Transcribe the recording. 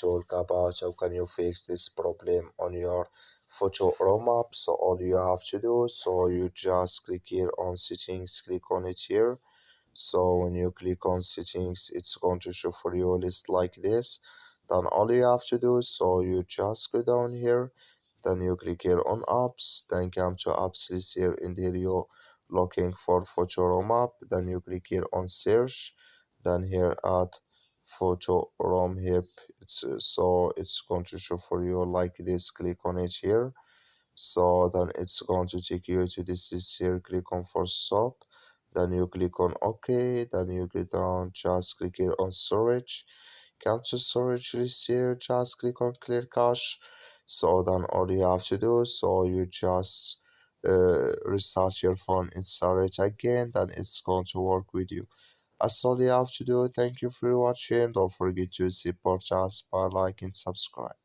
talk about how can you fix this problem on your Photoroom app. So all you have to do, so you just click here on settings, click on it here. So when you click on settings, it's going to show for you a list like this. Then all you have to do, so you just go down here, then you click here on apps, then come to apps list here. In there you're looking for Photoroom app, then you click here on search, then here at Photoroom hip. It's going to show for you like this. Click on it here. So then it's going to take you to this is here. Click on for stop, then you click on OK, then you go down, just click here on storage, come to storage list here, just click on clear cache. So then all you have to do, so you just restart your phone, install it again, then it's going to work with you. That's all you have to do. Thank you for watching. Don't forget to support us by liking, subscribe.